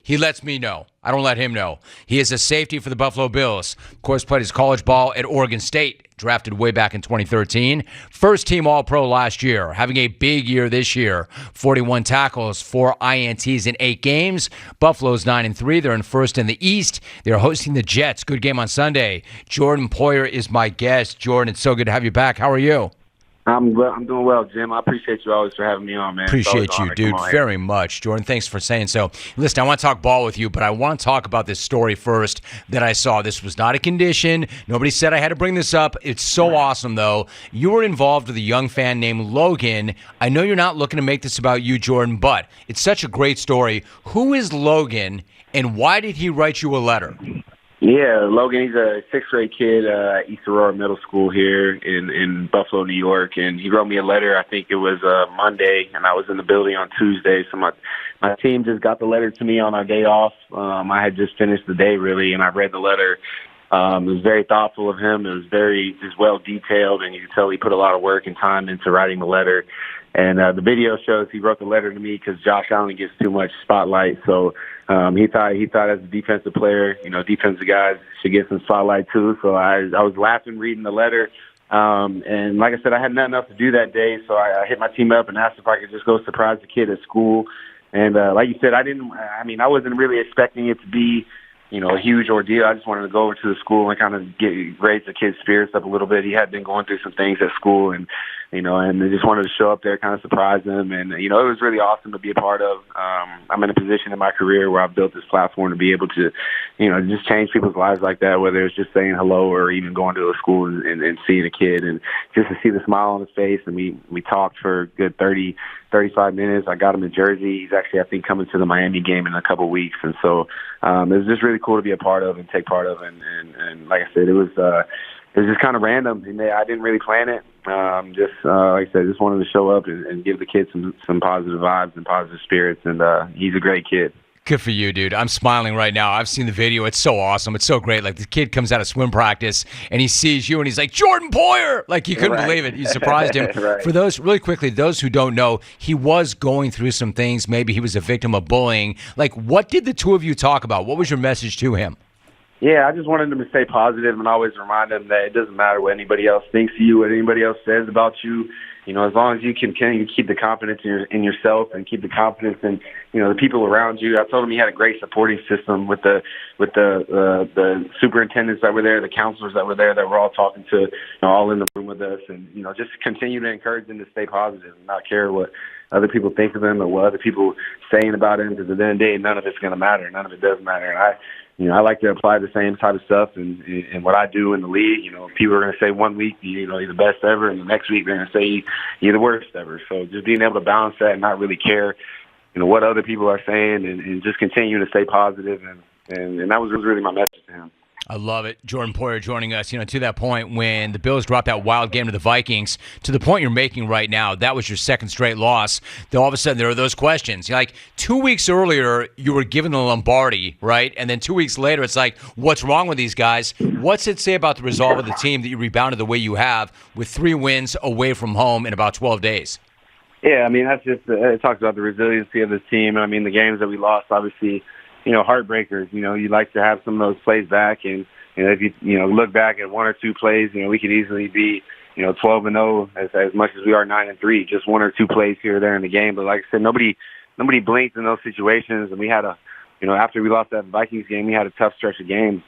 He lets me know. I don't let him know. He is a safety for the Buffalo Bills. Of course, played his college ball at Oregon State, drafted way back in 2013. First team All-Pro last year, having a big year this year. 41 tackles, 4 INTs in 8 games. Buffalo's 9-3. They're in first in the East. They're hosting the Jets. Good game on Sunday. Jordan Poyer is my guest. Jordan, it's so good to have you back. How are you? I'm doing well, Jim. I appreciate you always for having me on, man. Appreciate you, dude, very much. Jordan, thanks for saying so. Listen, I want to talk ball with you, but I want to talk about this story first that I saw. This was not a condition. Nobody said I had to bring this up. It's so awesome, though. You were involved with a young fan named Logan. I know you're not looking to make this about you, Jordan, but it's such a great story. Who is Logan, and why did he write you a letter? Yeah, Logan, he's a 6th grade kid at East Aurora Middle School here in Buffalo, New York, and he wrote me a letter. I think it was Monday, and I was in the building on Tuesday, so my team just got the letter to me on our day off. I had just finished the day, really, and I read the letter. It was very thoughtful of him. It was very just well detailed, and you could tell he put a lot of work and time into writing the letter. And the video shows he wrote the letter to me because Josh Allen gets too much spotlight. So he thought as a defensive player, defensive guys should get some spotlight too. So I was laughing reading the letter. And like I said, I had nothing else to do that day. So I hit my team up and asked if I could just go surprise the kid at school. And like you said, I wasn't really expecting it to be, a huge ordeal. I just wanted to go over to the school and kind of raise the kid's spirits up a little bit. He had been going through some things at school, and and they just wanted to show up there, kind of surprise him. And it was really awesome to be a part of. I'm in a position in my career where I've built this platform to be able to, just change people's lives like that. Whether it's just saying hello or even going to a school and seeing a kid, and just to see the smile on his face. And we talked for a good 35 minutes. I got him a jersey. He's actually, I think, coming to the Miami game in a couple of weeks. And so it was just really cool to be a part of and take part of. And like I said, it was just kind of random. I didn't really plan it. Like I said, just wanted to show up and give the kid some positive vibes and positive spirits. And he's a great kid. Good for you, dude. I'm smiling right now. I've seen the video. It's so awesome. It's so great. Like, the kid comes out of swim practice, and he sees you, and he's like, Jordan Poyer! Like, he couldn't believe it. You surprised him. Right. For those, really quickly, those who don't know, he was going through some things. Maybe he was a victim of bullying. Like, what did the two of you talk about? What was your message to him? Yeah, I just wanted him to stay positive and always remind him that it doesn't matter what anybody else thinks of you, what anybody else says about you. As long as you can keep the confidence in yourself and keep the confidence in, the people around you. I told him he had a great supporting system with the superintendents that were there, the counselors that were there, that were all talking to, all in the room with us, and just continue to encourage them to stay positive and not care what other people think of them or what other people saying about him. Because at the end of the day, none of it's going to matter. None of it does matter. And I like to apply the same type of stuff in what I do in the league. People are going to say one week, you're the best ever, and the next week they're going to say you're the worst ever. So just being able to balance that and not really care, what other people are saying, and just continue to stay positive, and that was really my message to him. I love it. Jordan Poyer joining us, to that point when the Bills dropped that wild game to the Vikings, to the point you're making right now, that was your second straight loss. Then all of a sudden there are those questions. Like 2 weeks earlier, you were given the Lombardi, right? And then 2 weeks later, it's like, what's wrong with these guys? What's it say about the resolve of the team that you rebounded the way you have with 3 wins away from home in about 12 days? Yeah, that's just, it talks about the resiliency of this team. The games that we lost, obviously, heartbreakers. You'd like to have some of those plays back, and if you look back at 1 or 2 plays, we could easily be 12-0 as much as we are 9-3. Just 1 or 2 plays here or there in the game. But like I said, nobody blinked in those situations, and we had after we lost that Vikings game, we had a tough stretch of games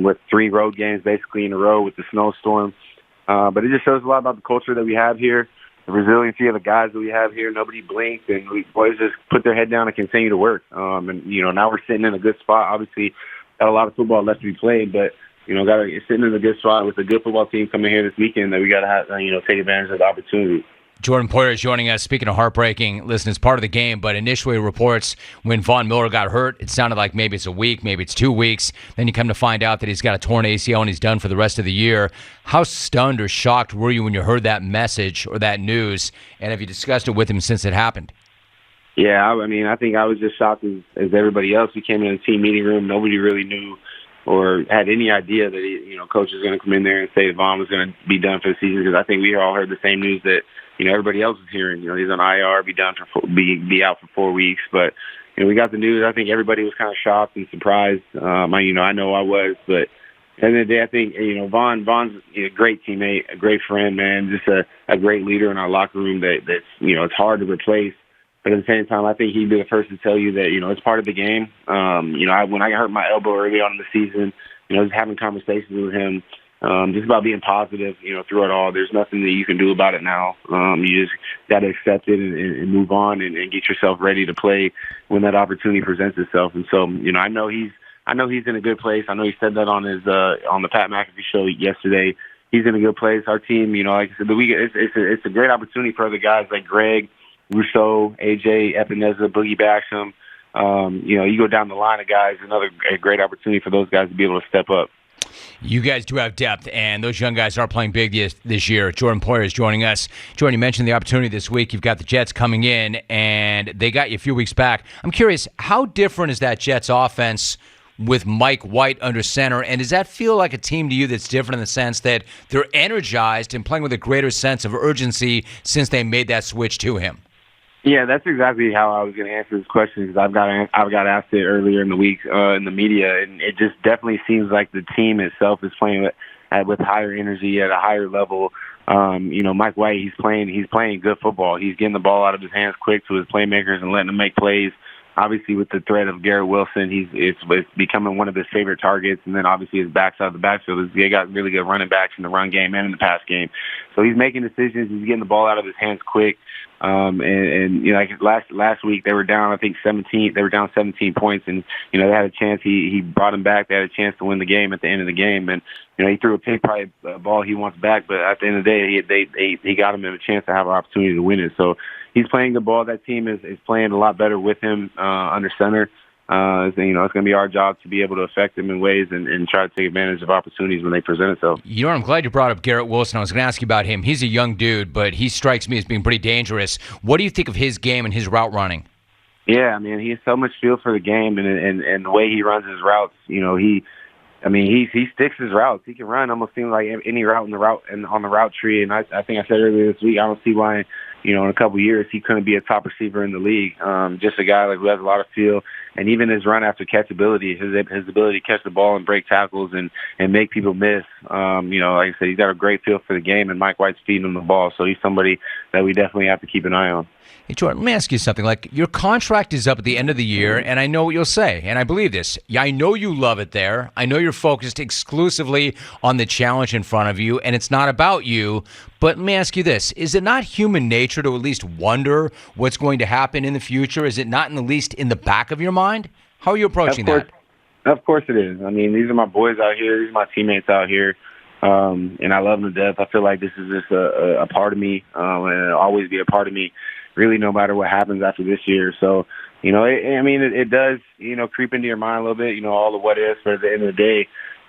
with 3 road games basically in a row with the snowstorm. But it just shows a lot about the culture that we have here. The resiliency of the guys that we have here. Nobody blinked, and we boys just put their head down and continue to work. And now we're sitting in a good spot. Obviously, got a lot of football left to be played, but sitting in a good spot with a good football team coming here this weekend that we got to have, take advantage of the opportunity. Jordan Poyer is joining us. Speaking of heartbreaking, listen, it's part of the game, but initially reports when Von Miller got hurt, it sounded like maybe it's a week, maybe it's 2 weeks. Then you come to find out that he's got a torn ACL and he's done for the rest of the year. How stunned or shocked were you when you heard that message or that news? And have you discussed it with him since it happened? Yeah, I think I was just shocked as everybody else. We came in the team meeting room. Nobody really knew or had any idea that coach was going to come in there and say Von was going to be done for the season, because I think we all heard the same news that everybody else is hearing. He's on IR, be out for 4 weeks. But we got the news. I think everybody was kind of shocked and surprised. I know I was, but at the end of the day, I think, Von's a great teammate, a great friend, man, just a great leader in our locker room that's, it's hard to replace. But at the same time, I think he'd be the first to tell you that, it's part of the game. When I hurt my elbow early on in the season, just having conversations with him, just about being positive, through it all. There's nothing that you can do about it now. You just got to accept it and move on and get yourself ready to play when that opportunity presents itself. And so, I know he's in a good place. I know he said that on his on the Pat McAfee show yesterday. He's in a good place. Our team, like I said, it's a great opportunity for other guys like Greg, Rousseau, AJ, Epineza, Boogie Basham. You go down the line of guys, a great opportunity for those guys to be able to step up. You guys do have depth, and those young guys are playing big this year. Jordan Poyer is joining us. Jordan, you mentioned the opportunity this week. You've got the Jets coming in, and they got you a few weeks back. I'm curious, how different is that Jets offense with Mike White under center, and does that feel like a team to you that's different in the sense that they're energized and playing with a greater sense of urgency since they made that switch to him? Yeah, that's exactly how I was going to answer this question because I've got asked it earlier in the week in the media, and it just definitely seems like the team itself is playing with higher energy at a higher level. Mike White, he's playing good football. He's getting the ball out of his hands quick to his playmakers and letting them make plays. Obviously, with the threat of Garrett Wilson, it's becoming one of his favorite targets. And then obviously his backside of the backfield, they got really good running backs in the run game and in the pass game. So he's making decisions. He's getting the ball out of his hands quick. Like last week they were down, I think 17. They were down 17 points, and they had a chance. He brought them back. They had a chance to win the game at the end of the game, and he threw a pick, probably a ball he wants back. But at the end of the day, he got him a chance to have an opportunity to win it. So he's playing the ball. That team is playing a lot better with him under center. It's going to be our job to be able to affect them in ways and try to take advantage of opportunities when they present themselves. I'm glad you brought up Garrett Wilson. I was going to ask you about him. He's a young dude, but he strikes me as being pretty dangerous. What do you think of his game and his route running? Yeah, I mean, he has so much feel for the game and the way he runs his routes. He sticks his routes. He can run almost seems like any route on the route tree. And I think I said earlier this week, I don't see why, in a couple of years he couldn't be a top receiver in the league. Just a guy who has a lot of feel, and even his run after catch ability, his ability to catch the ball and break tackles and make people miss. Like I said, he's got a great feel for the game, and Mike White's feeding him the ball, so he's somebody that we definitely have to keep an eye on. Hey, Jordan, let me ask you something. Like, your contract is up at the end of the year, and I know what you'll say, and I believe this. Yeah, I know you love it there. I know you're focused exclusively on the challenge in front of you, and it's not about you. But let me ask you this. Is it not human nature to at least wonder what's going to happen in the future? Is it not in the least in the back of your mind? How are you approaching that? Of course it is. I mean, these are my boys out here. These are my teammates out here. And I love them to death. I feel like this is just a part of me, and it'll always be a part of me, really, no matter what happens after this year. So, it does, creep into your mind a little bit, all the what ifs, but at the end of the day,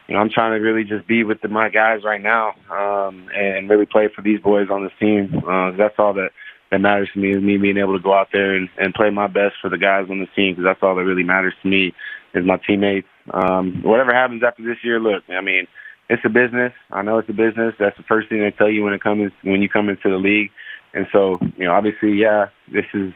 I'm trying to really just be with my guys right now, and really play for these boys on this team. That's all that matters to me, is me being able to go out there and play my best for the guys on the team, because that's all that really matters to me is my teammates. Whatever happens after this year, look, it's a business. I know it's a business. That's the first thing they tell you when you come into the league. And so, obviously, yeah, this has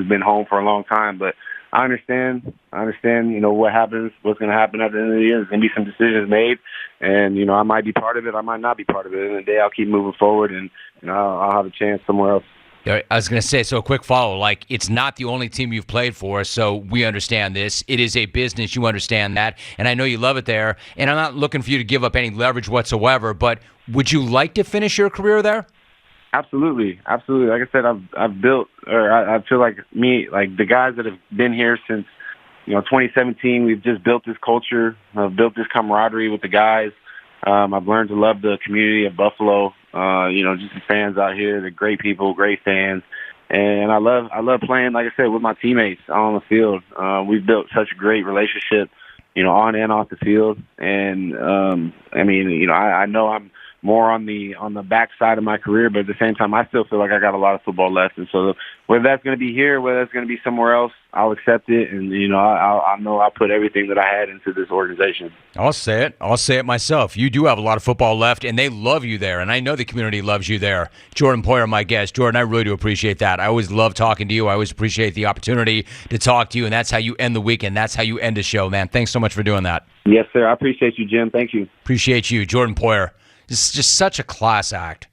been home for a long time, but I understand, what happens, what's going to happen at the end of the year. There's going to be some decisions made, and, I might be part of it. I might not be part of it. At the end of the day, I'll keep moving forward, and I'll have a chance somewhere else. I was going to say, so a quick follow, it's not the only team you've played for, so we understand this. It is a business. You understand that, and I know you love it there, and I'm not looking for you to give up any leverage whatsoever, but would you like to finish your career there? Absolutely. Like I said, I've built, or I feel like the guys that have been here since, 2017, we've just built this culture, built this camaraderie with the guys. I've learned to love the community of Buffalo, just the fans out here. They're great people, great fans. And I love playing, like I said, with my teammates on the field. We've built such a great relationship, on and off the field. And, I know I'm more on the back side of my career, but at the same time, I still feel like I got a lot of football left. And so whether that's going to be here, whether that's going to be somewhere else, I'll accept it. And, I know I put everything that I had into this organization. I'll say it. I'll say it myself. You do have a lot of football left, and they love you there. And I know the community loves you there. Jordan Poyer, my guest. Jordan, I really do appreciate that. I always love talking to you. I always appreciate the opportunity to talk to you, and that's how you end the weekend. That's how you end a show, man. Thanks so much for doing that. Yes, sir. I appreciate you, Jim. Thank you. Appreciate you. Jordan Poyer. It's just such a class act.